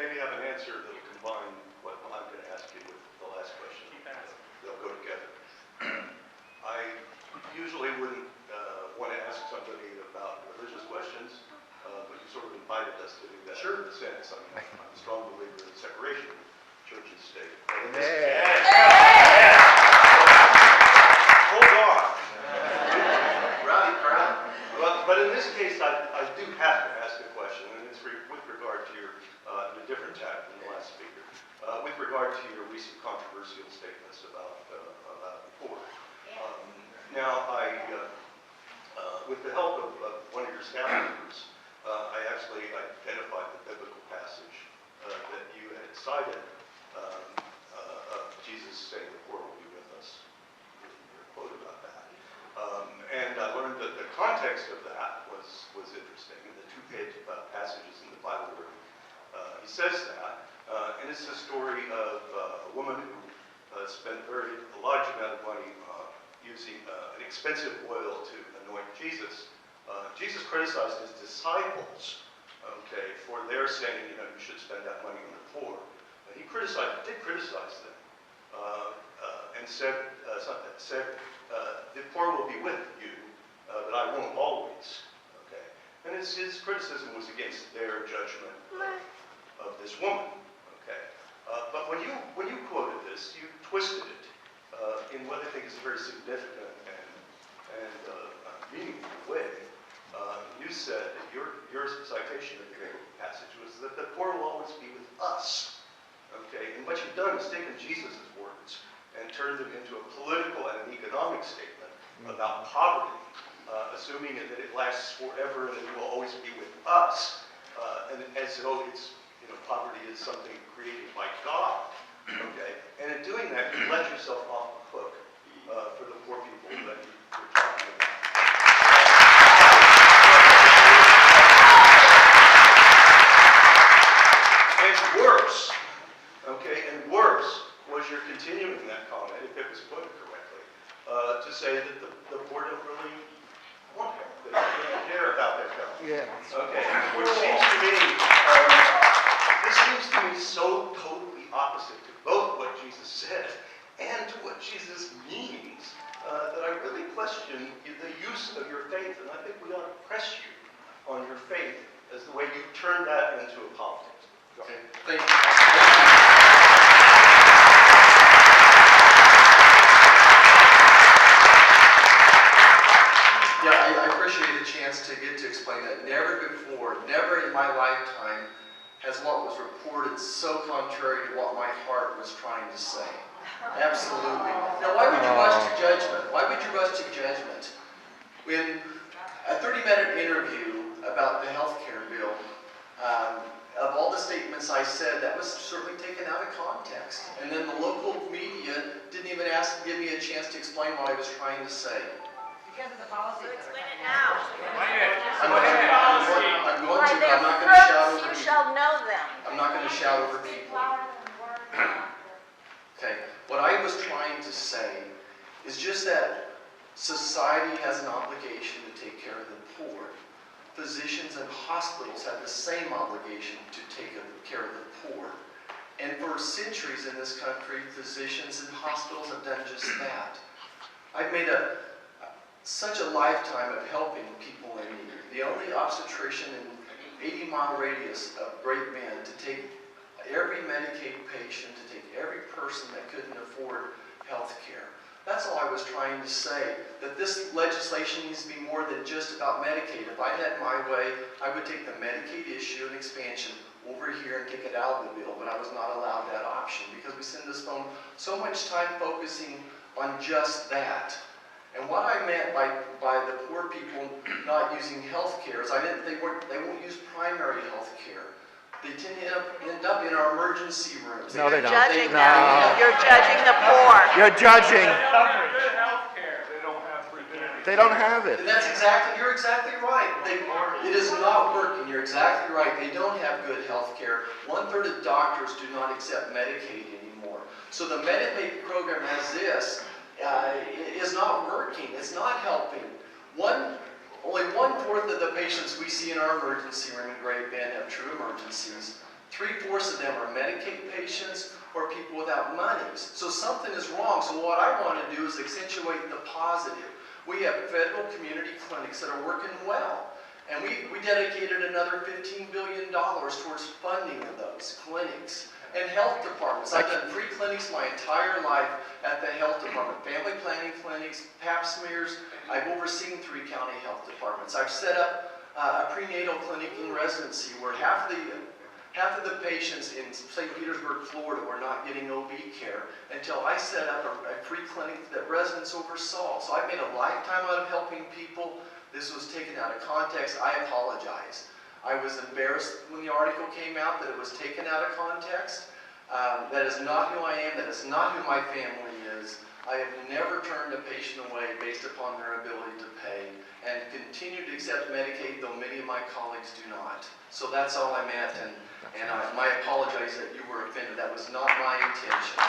maybe have an answer that will combine what I'm going to ask you with the last question. They'll go together. I usually wouldn't want to ask somebody about religious questions, but you sort of invited us to do that. Sure. In a sense. I'm a strong believer in separation of church and state. But in this hold on. Rowdy crowd. But in this case, I do have to ask a question, and it's with regard to your, a different tack than the last speaker, with regard to your recent controversial statements about the poor. Now, with the help of one of your staff members, I actually identified the biblical passage that you had cited of Jesus saying the poor will be with us. Your quote about that. And I learned that the context of that was interesting. In the two-page passages in the Bible where he says that, and it's the story of a woman who spent a large amount of money using an expensive oil to anoint Jesus. Jesus criticized his disciples, okay, for their saying, you should spend that money on the poor. He did criticize them, and said, the poor will be with you, but I won't always. Okay, and his criticism was against their judgment of this woman. Okay, but when you quoted this, you twisted it in what I think is a very significant and meaningful way. You said that your citation of the passage was that the poor will always be with us. Okay, and what you've done is taken Jesus' words and turned them into a political and an economic statement about poverty, assuming that it lasts forever and it will always be with us, and as though it's poverty is something created by God. Okay, and in doing that, you let yourself off the hook for the poor people that you're talking about. And worse was your continuing that comment, if it was quoted correctly, to say that the poor don't really want help. They don't really care about their health. Yeah. Okay, which seems to me, this seems to me so totally opposite to both what Jesus said and to what Jesus means that I really question the use of your faith, and I think we ought to press you on your faith as the way you turn that into a politics. Okay? Thank you. Yeah, I appreciate the chance to get to explain that. Never before, never in my lifetime, has what was reported so contrary to what my heart was trying to say. Absolutely. Now, why would you rush to judgment? Why would you rush to judgment? When a 30-minute interview about the health care bill, of all the statements I said, that was certainly taken out of context. And then the local media didn't even give me a chance to explain what I was trying to say. Because of the policy. So explain it now. I'm going to, but I'm not going to shout over You people. shall know them. I'm not going to shout over people. Okay, what I was trying to say is just that society has an obligation to take care of the poor. Physicians and hospitals have the same obligation to take care of the poor. And for centuries in this country, physicians and hospitals have done just that. I've made such a lifetime of helping people in need. The only obstetrician in 80-mile radius of Great Bend to take every Medicaid patient, to take every person that couldn't afford health care. That's all I was trying to say, that this legislation needs to be more than just about Medicaid. If I had my way, I would take the Medicaid issue and expansion over here and take it out of the bill, but I was not allowed that option because we spend so much time focusing on just that. And what I meant by the poor people not using health care is they won't use primary health care. They tend to end up in our emergency rooms. No, they don't. Judging No. them. You're judging the poor. You're judging. Good health care. They don't have preventative. They don't have it. And you're exactly right. It is not working. You're exactly right. They don't have good health care. 1/3 of doctors do not accept Medicaid anymore. So the Medicaid program as this is not working. It's not helping. Only 1/4 of the patients we see in our emergency room in Great Bend have true emergencies. 3/4 of them are Medicaid patients or people without monies. So something is wrong. So what I want to do is accentuate the positive. We have federal community clinics that are working well. And we dedicated another $15 billion towards funding of those clinics. And health departments. I've done free clinics my entire life at the health department. Family planning clinics, pap smears. I've overseen 3 county health departments. I've set up a prenatal clinic in residency where half of the patients in St. Petersburg, Florida were not getting OB care until I set up a free clinic that residents oversaw. So I made a lifetime out of helping people. This was taken out of context. I apologize. I was embarrassed when the article came out that it was taken out of context. That is not who I am. That is not who my family is. I have never turned a patient away based upon their ability to pay and continue to accept Medicaid, though many of my colleagues do not. So that's all I meant, and I apologize that you were offended. That was not my intention.